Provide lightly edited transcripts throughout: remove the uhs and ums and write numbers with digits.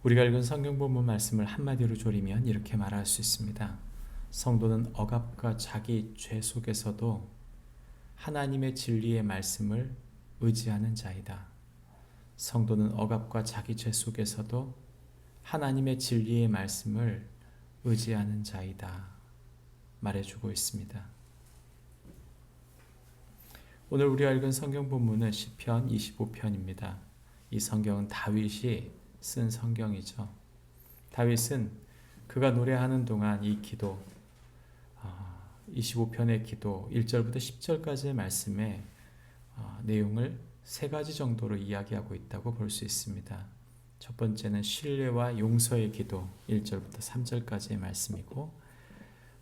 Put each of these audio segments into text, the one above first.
우리가 읽은 성경 본문 말씀을 한마디로 조리면 이렇게 말할 수 있습니다. 성도는 억압과 자기 죄 속에서도 하나님의 진리의 말씀을 의지하는 자이다. 성도는 억압과 자기 죄 속에서도 하나님의 진리의 말씀을 의지하는 자이다. 말해주고 있습니다. 오늘 우리가 읽은 성경 본문은 시편 25편입니다. 이 성경은 다윗이 쓴 성경이죠. 다윗은 그가 노래하는 동안 이 기도 25편의 기도 1절부터 10절까지의 말씀의 내용을 세 가지 정도로 이야기하고 있다고 볼 수 있습니다. 첫 번째는 신뢰와 용서의 기도 1절부터 3절까지의 말씀이고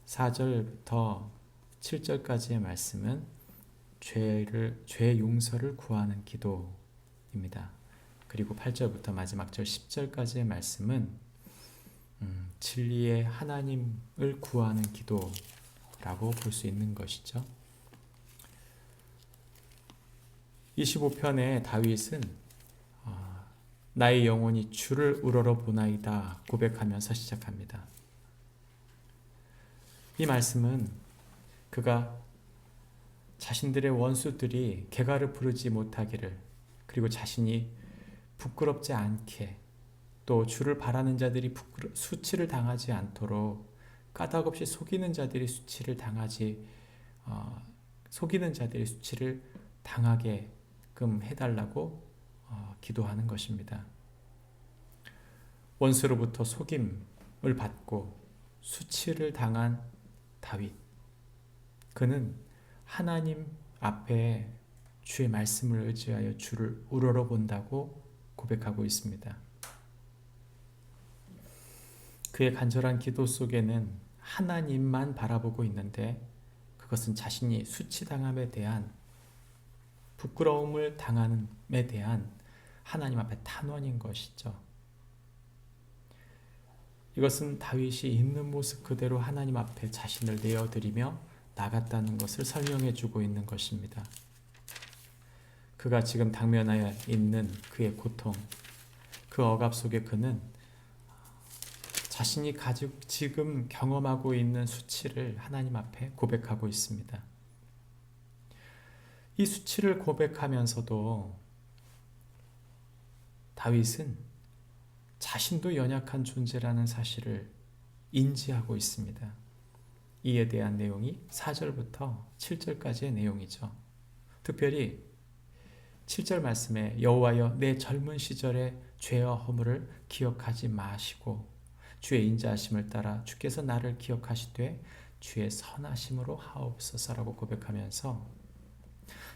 4절부터 7절까지의 말씀은 죄 용서를 구하는 기도입니다. 그리고 8절부터 마지막 절 10절까지의 말씀은 진리의 하나님을 구하는 기도라고 볼 수 있는 것이죠. 25편의 다윗은 나의 영혼이 주를 우러러 보나이다 고백하면서 시작합니다. 이 말씀은 그가 자신들의 원수들이 개가를 부르지 못하기를, 그리고 자신이 부끄럽지 않게, 또 주를 바라는 자들이 수치를 당하지 않도록 까닭없이 속이는 자들이 수치를 당하게끔 해달라고 기도하는 것입니다. 원수로부터 속임을 받고 수치를 당한 다윗, 그는 하나님 앞에 주의 말씀을 의지하여 주를 우러러 본다고 고백하고 있습니다. 그의 간절한 기도 속에는 하나님만 바라보고 있는데, 그것은 자신이 수치당함에 대한, 부끄러움을 당함에 대한 하나님 앞에 탄원인 것이죠. 이것은 다윗이 있는 모습 그대로 하나님 앞에 자신을 내어드리며 나갔다는 것을 설명해 주고 있는 것입니다. 그가 지금 당면하여 있는 그의 고통, 그 억압 속에 그는 자신이 지금 경험하고 있는 수치를 하나님 앞에 고백하고 있습니다. 이 수치를 고백하면서도 다윗은 자신도 연약한 존재라는 사실을 인지하고 있습니다. 이에 대한 내용이 4절부터 7절까지의 내용이죠. 특별히 7절 말씀에 여호와여 내 젊은 시절의 죄와 허물을 기억하지 마시고 주의 인자하심을 따라 주께서 나를 기억하시되 주의 선하심으로 하옵소서라고 고백하면서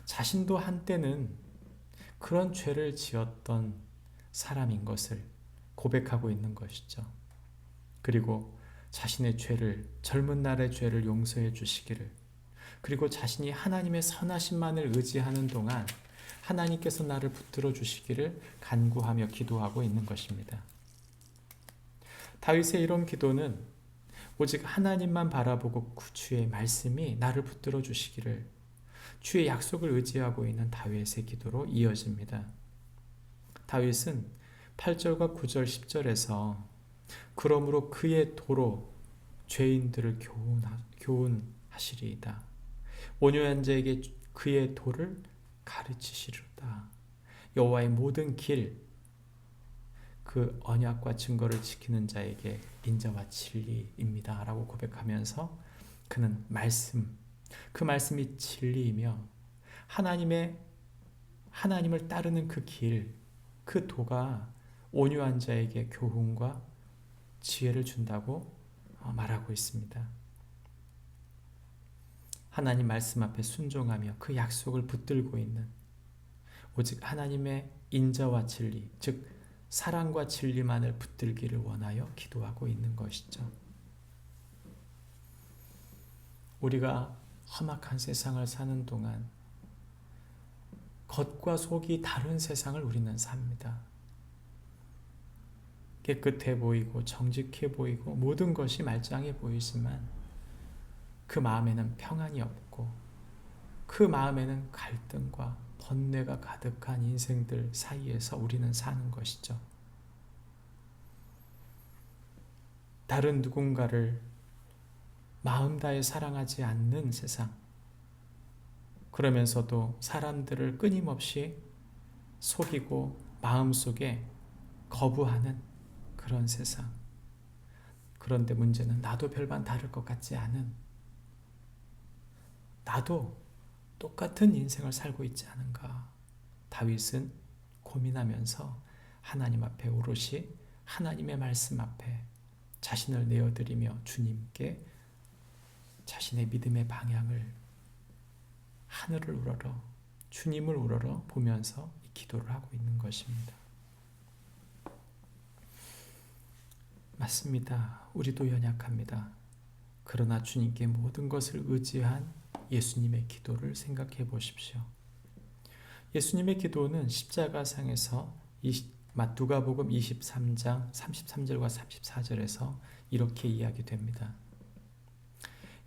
자신도 한때는 그런 죄를 지었던 사람인 것을 고백하고 있는 것이죠. 그리고 자신의 죄를, 젊은 날의 죄를 용서해 주시기를, 그리고 자신이 하나님의 선하심만을 의지하는 동안 하나님께서 나를 붙들어 주시기를 간구하며 기도하고 있는 것입니다. 다윗의 이런 기도는 오직 하나님만 바라보고 주의 말씀이 나를 붙들어 주시기를, 주의 약속을 의지하고 있는 다윗의 기도로 이어집니다. 다윗은 8절과 9절 10절에서 그러므로 그의 도로 죄인들을 교훈하시리이다. 온유한 자에게 그의 도를 가르치시리로다. 여호와의 모든 길, 그 언약과 증거를 지키는 자에게 인자와 진리입니다 라고 고백하면서 그는 그 말씀이 진리이며 하나님을 따르는 그 길, 그 도가 온유한 자에게 교훈과 지혜를 준다고 말하고 있습니다. 하나님 말씀 앞에 순종하며 그 약속을 붙들고 있는, 오직 하나님의 인자와 진리, 즉 사랑과 진리만을 붙들기를 원하여 기도하고 있는 것이죠. 우리가 험악한 세상을 사는 동안 겉과 속이 다른 세상을 우리는 삽니다. 깨끗해 보이고 정직해 보이고 모든 것이 말짱해 보이지만 그 마음에는 평안이 없고 그 마음에는 갈등과 번뇌가 가득한 인생들 사이에서 우리는 사는 것이죠. 다른 누군가를 마음 다해 사랑하지 않는 세상, 그러면서도 사람들을 끊임없이 속이고 마음속에 거부하는 그런 세상. 그런데 문제는 나도 별반 다를 것 같지 않은, 나도 똑같은 인생을 살고 있지 않은가. 다윗은 고민하면서 하나님 앞에 오롯이 하나님의 말씀 앞에 자신을 내어드리며 주님께 자신의 믿음의 방향을, 하늘을 우러러 주님을 우러러 보면서 이 기도를 하고 있는 것입니다. 맞습니다. 우리도 연약합니다. 그러나 주님께 모든 것을 의지한 예수님의 기도를 생각해 보십시오. 예수님의 기도는 십자가상에서 누가복음 23장 33절과 34절에서 이렇게 이야기됩니다.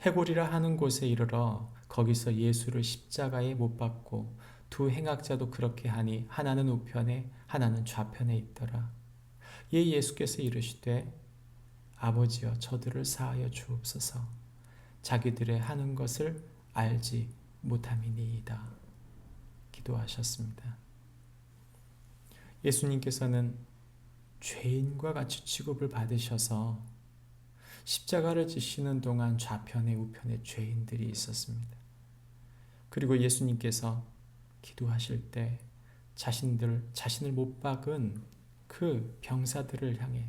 해골이라 하는 곳에 이르러 거기서 예수를 십자가에 못 박고 두 행악자도 그렇게 하니 하나는 우편에 하나는 좌편에 있더라. 이에 예수께서 이르시되 아버지여 저들을 사하여 주옵소서. 자기들의 하는 것을 알지 못함이니이다. 기도하셨습니다. 예수님께서는 죄인과 같이 취급을 받으셔서 십자가를 지시는 동안 좌편에 우편에 죄인들이 있었습니다. 그리고 예수님께서 기도하실 때 자신을 못 박은 그 병사들을 향해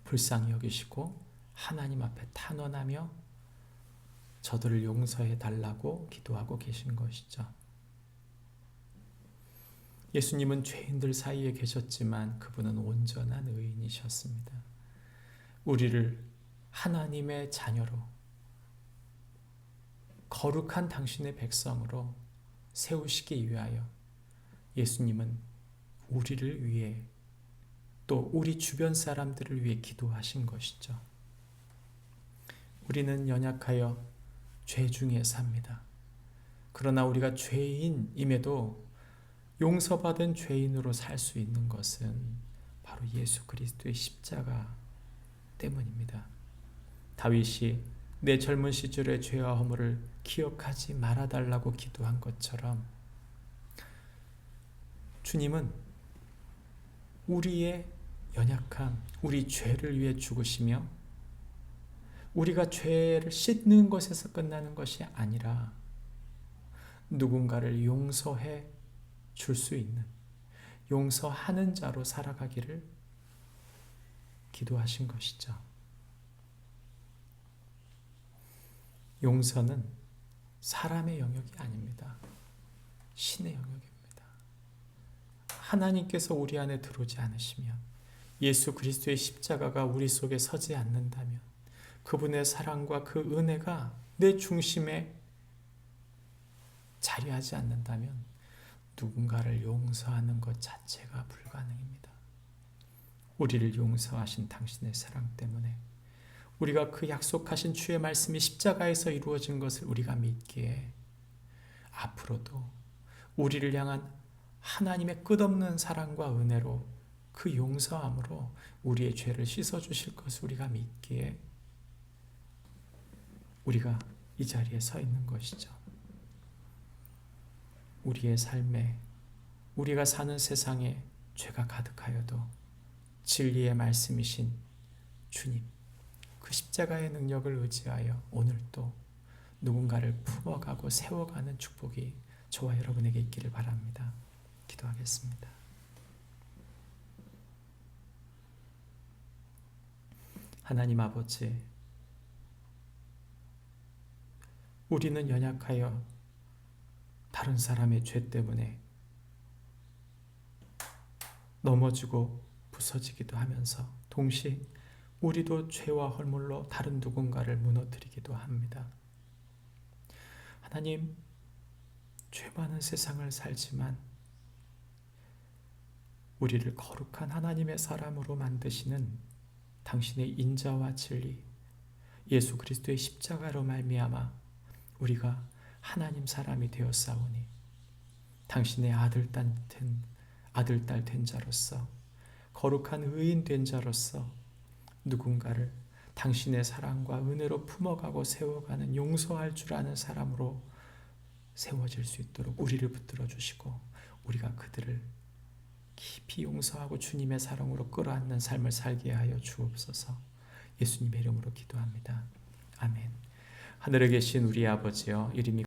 불쌍히 여기시고 하나님 앞에 탄원하며 저들을 용서해 달라고 기도하고 계신 것이죠. 예수님은 죄인들 사이에 계셨지만 그분은 온전한 의인이셨습니다. 우리를 하나님의 자녀로, 거룩한 당신의 백성으로 세우시기 위하여 예수님은 우리를 위해, 또 우리 주변 사람들을 위해 기도하신 것이죠. 우리는 연약하여 죄 중에 삽니다. 그러나 우리가 죄인임에도 용서받은 죄인으로 살 수 있는 것은 바로 예수 그리스도의 십자가 때문입니다. 다윗이 내 젊은 시절의 죄와 허물을 기억하지 말아달라고 기도한 것처럼 주님은 우리의 연약함, 우리 죄를 위해 죽으시며 우리가 죄를 씻는 것에서 끝나는 것이 아니라 누군가를 용서해 줄 수 있는, 용서하는 자로 살아가기를 기도하신 것이죠. 용서는 사람의 영역이 아닙니다. 신의 영역입니다. 하나님께서 우리 안에 들어오지 않으시면, 예수 그리스도의 십자가가 우리 속에 서지 않는다면, 그분의 사랑과 그 은혜가 내 중심에 자리하지 않는다면 누군가를 용서하는 것 자체가 불가능입니다. 우리를 용서하신 당신의 사랑 때문에 우리가 그 약속하신 주의 말씀이 십자가에서 이루어진 것을 우리가 믿기에 앞으로도 우리를 향한 하나님의 끝없는 사랑과 은혜로 그 용서함으로 우리의 죄를 씻어주실 것을 우리가 믿기에 우리가 이 자리에 서 있는 것이죠. 우리의 삶에, 우리가 사는 세상에 죄가 가득하여도 진리의 말씀이신 주님, 그 십자가의 능력을 의지하여 오늘도 누군가를 품어가고 세워가는 축복이 저와 여러분에게 있기를 바랍니다. 기도하겠습니다. 하나님 아버지, 우리는 연약하여 다른 사람의 죄 때문에 넘어지고 부서지기도 하면서 동시에 우리도 죄와 헐물로 다른 누군가를 무너뜨리기도 합니다. 하나님, 죄 많은 세상을 살지만 우리를 거룩한 하나님의 사람으로 만드시는 당신의 인자와 진리, 예수 그리스도의 십자가로 말미암아 우리가 하나님 사람이 되었사오니 당신의 아들, 딸 된 자로서 거룩한 의인 된 자로서 누군가를 당신의 사랑과 은혜로 품어가고 세워가는 용서할 줄 아는 사람으로 세워질 수 있도록 우리를 붙들어 주시고 우리가 그들을 깊이 용서하고 주님의 사랑으로 끌어안는 삶을 살게 하여 주옵소서. 예수님의 이름으로 기도합니다. 아멘. 하늘에 계신 우리 아버지여, 이름이